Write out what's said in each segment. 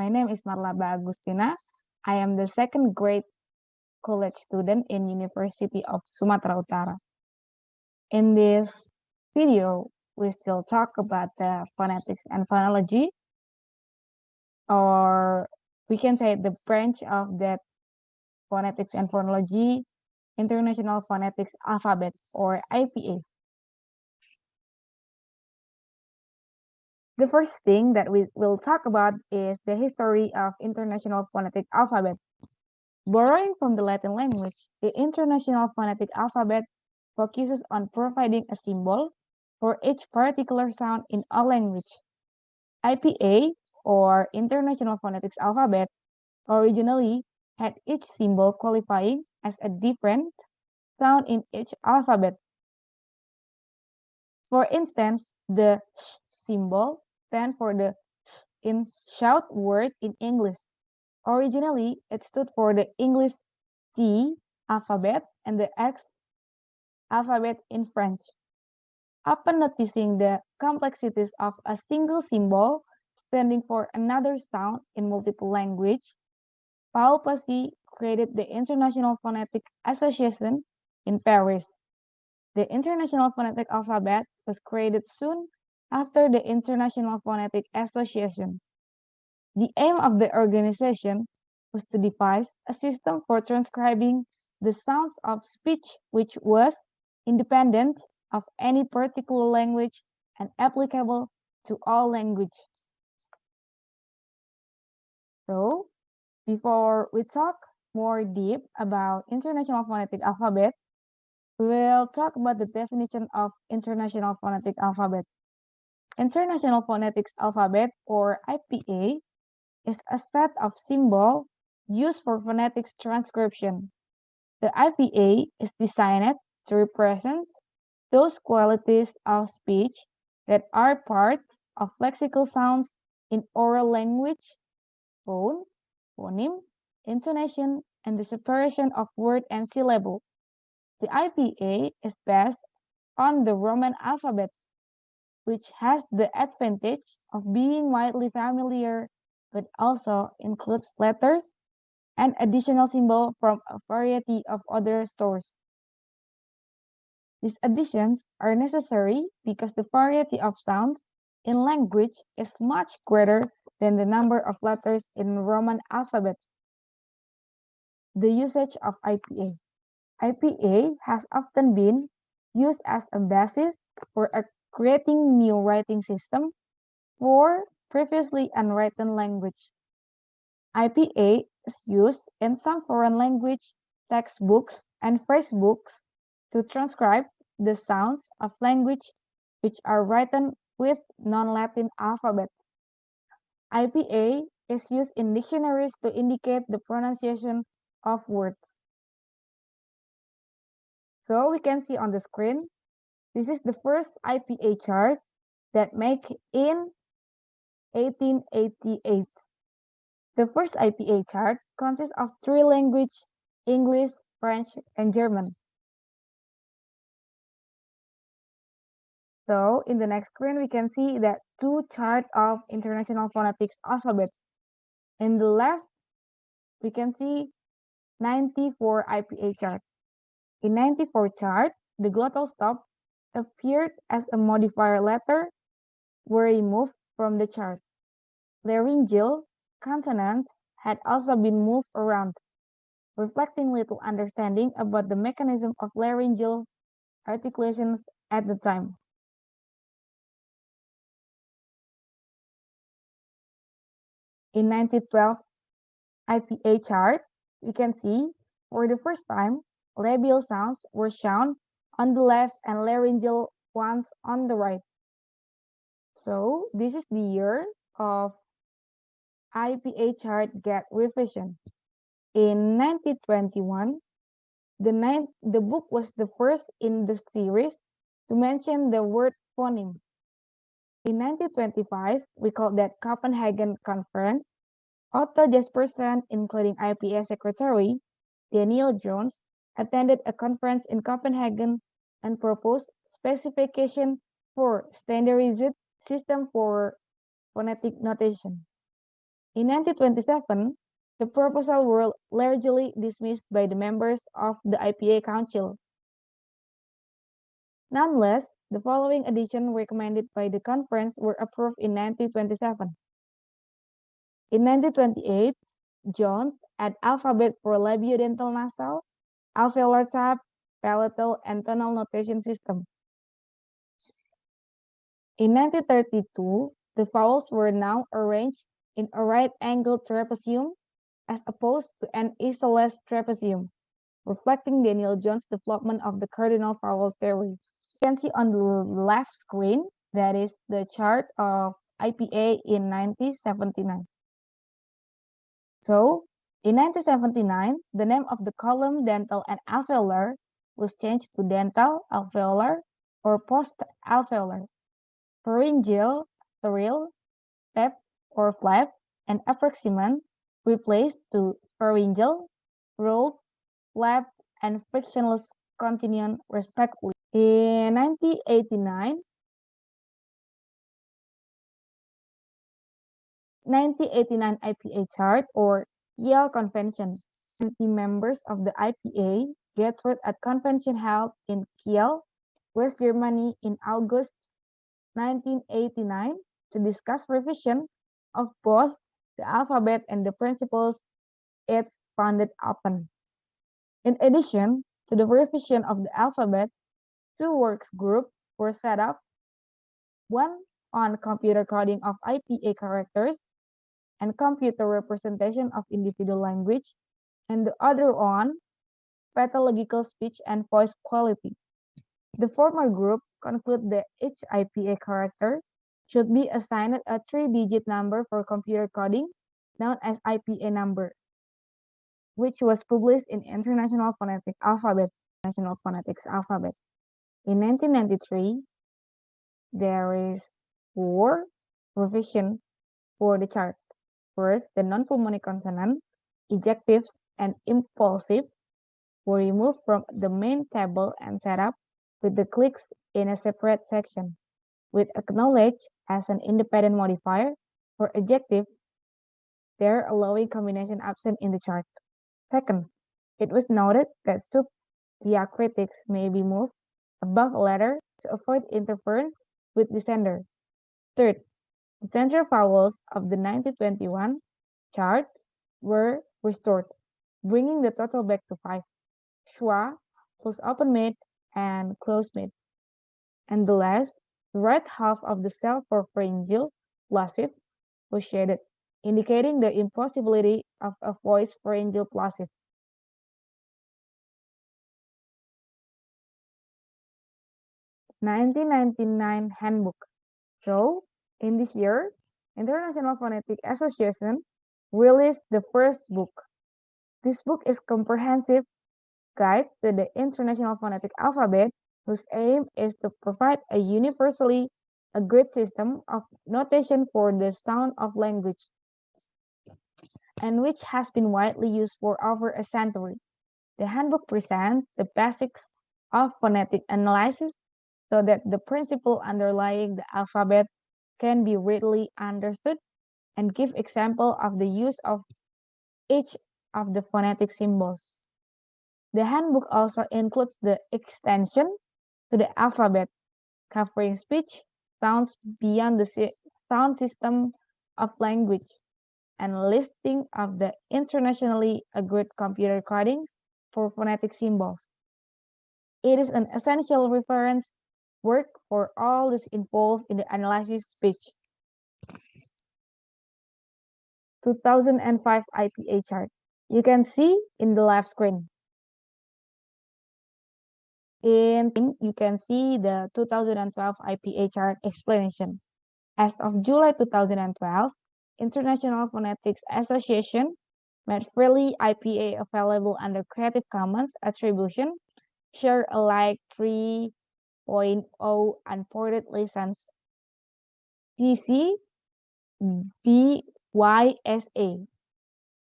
My name is Marlaba Agustina. I am the second grade college student in University of Sumatera Utara. In this video, we still talk about the phonetics and phonology, or we can say the branch of that phonetics and phonology, International Phonetics Alphabet, or IPA. The first thing that we will talk about is the history of International Phonetic Alphabet. Borrowing from the Latin language, the International Phonetic Alphabet focuses on providing a symbol for each particular sound in a language. IPA, or International Phonetics Alphabet, originally had each symbol qualifying as a different sound in each alphabet. For instance, the sh symbol stands for the sh in shout word in English. Originally, it stood for the English C alphabet and the X alphabet in French. Upon noticing the complexities of a single symbol standing for another sound in multiple languages, Paul Passy created the International Phonetic Association in Paris. The International Phonetic Alphabet was created soon after the International Phonetic Association. The aim of the organization was to devise a system for transcribing the sounds of speech which was independent of any particular language and applicable to all languages. So, before we talk more deep about International Phonetic Alphabet, we'll talk about the definition of International Phonetic Alphabet. International Phonetics Alphabet, or IPA, is a set of symbols used for phonetics transcription. The IPA is designed to represent those qualities of speech that are part of lexical sounds in oral language, phone, phoneme, intonation, and the separation of word and syllable. The IPA is based on the Roman alphabet, which has the advantage of being widely familiar, but also includes letters and additional symbols from a variety of other sources. These additions are necessary because the variety of sounds in language is much greater than the number of letters in Roman alphabet. The usage of IPA. IPA has often been used as a basis for creating new writing system for previously unwritten language. IPA is used in some foreign language textbooks and phrasebooks to transcribe the sounds of language which are written with non-Latin alphabet. IPA is used in dictionaries to indicate the pronunciation of words. So we can see on the screen, this is the first IPA chart that made in 1888. The first IPA chart consists of three languages, English, French, and German. So in the next screen, we can see that two charts of International Phonetics Alphabet. In the left, we can see 94 IPA chart. In 94 chart, the glottal stop appeared as a modifier letter were removed from the chart. Laryngeal consonants had also been moved around, reflecting little understanding about the mechanism of laryngeal articulations at the time. In 1912 IPA chart, we can see for the first time, labial sounds were shown on the left and laryngeal ones on the right. So this is the year of IPA chart get revision. In 1921, the book was the first in the series to mention the word phoneme. In 1925, we called that Copenhagen Conference. Otto Jespersen, including IPA Secretary Daniel Jones, attended a conference in Copenhagen and proposed specification for standardized system for phonetic notation. In 1927, the proposal was largely dismissed by the members of the IPA Council. Nonetheless, the following editions recommended by the conference were approved in 1927. In 1928, Jones added alphabet for labiodental nasal, alveolar type, palatal, and tonal notation system. In 1932, the vowels were now arranged in a right-angled trapezium as opposed to an isosceles trapezium, reflecting Daniel Jones' development of the cardinal vowel theory. You can see on the left screen, that is the chart of IPA in 1979. So, in 1979, the name of the column dental and alveolar was changed to dental, alveolar, or post-alveolar. Pharyngeal, sterile, step, or flap, and approximant replaced to pharyngeal, rolled, flap, and frictionless continuum respectively. In 1989, 1989 IPA chart or Kiel Convention. 20 members of the IPA gathered at convention held in Kiel, West Germany in August 1989 to discuss revision of both the alphabet and the principles it's founded upon. In addition to the revision of the alphabet, two works groups were set up, one on computer coding of IPA characters and computer representation of individual language, and the other on pathological speech and voice quality. The former group concluded that each IPA character should be assigned a 3-digit number for computer coding, known as IPA number, which was published in International Phonetic Alphabet, National Phonetics Alphabet. In 1993, there is 4 revisions for the chart. First, the non-pulmonic consonant, ejectives, and impulsive were removed from the main table and set up with the clicks in a separate section, with acknowledge as an independent modifier for ejective, there allowing combination absent in the chart. Second, it was noted that subdiacritics may be moved above a letter to avoid interference with the sender. Third, the center vowels of the 1921 charts were restored, bringing the total back to 5. Schwa plus open mid and closed mid. And the last, the right half of the cell for pharyngeal plosive was shaded, indicating the impossibility of a voice pharyngeal plosive. (1999) Handbook. So, in this year, International Phonetic Association released the first book. This book is comprehensive guide to the International Phonetic Alphabet, whose aim is to provide a universally agreed system of notation for the sound of language, and which has been widely used for over a century. The handbook presents the basics of phonetic analysis so that the principle underlying the alphabet can be readily understood and give example of the use of each of the phonetic symbols. The handbook also includes the extension to the alphabet, covering speech sounds beyond the sound system of language, and listing of the internationally agreed computer codings for phonetic symbols. It is an essential reference work for all those involved in the analysis speech. 2005 IPA chart. You can see in the left screen. You can see the 2012 IPA chart explanation. As of July 2012, International Phonetics Association made freely IPA available under Creative Commons Attribution, Share Alike 3.0 Unported License CC BY-SA.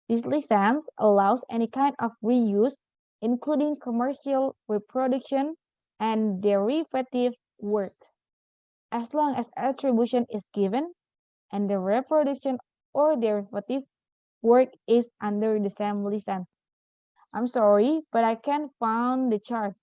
This license allows any kind of reuse, including commercial reproduction and derivative works, as long as attribution is given and the reproduction or derivative work is under the same license. I'm sorry, but I can't find the chart.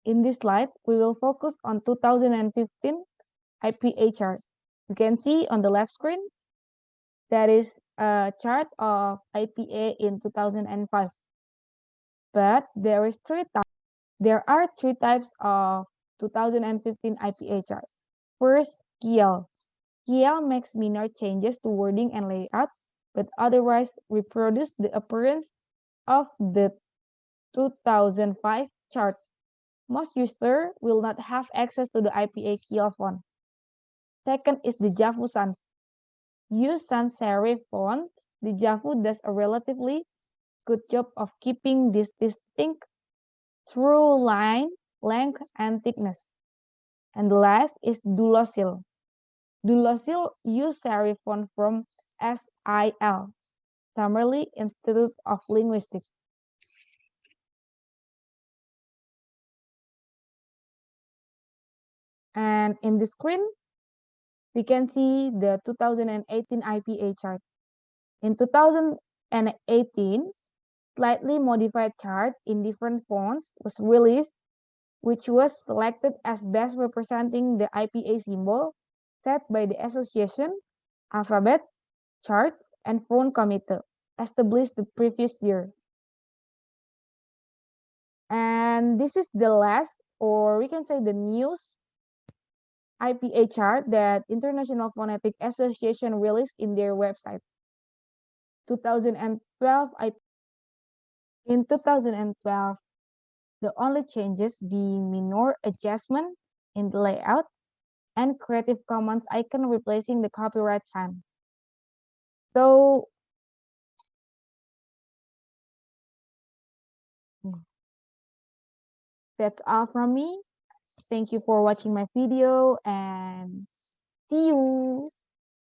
In this slide, we will focus on 2015 IPA chart. You can see on the left screen, that is a chart of IPA in 2005. But there are three types of 2015 IPA chart. First, KL. KL makes minor changes to wording and layout, but otherwise reproduce the appearance of the 2005 chart. Most users will not have access to the IPA KL font. Second is the Javu Sans. Use sans serif font. The Javu does a relatively good job of keeping this distinct through line, length, and thickness. And the last is Dulosil. Dulosil use serif font from SIL, Summerlee Institute of Linguistics. And in the screen, we can see the 2018 IPA chart. In 2018, slightly modified chart in different fonts was released, which was selected as best representing the IPA symbol set by the Association, Alphabet, Charts, and Font Committee, established the previous year. And this is the last, or we can say the newest IPA chart that International Phonetic Association released in their website. 2012, in 2012, the only changes being minor adjustment in the layout and Creative Commons icon replacing the copyright sign. So that's all from me. Thank you for watching my video and see you.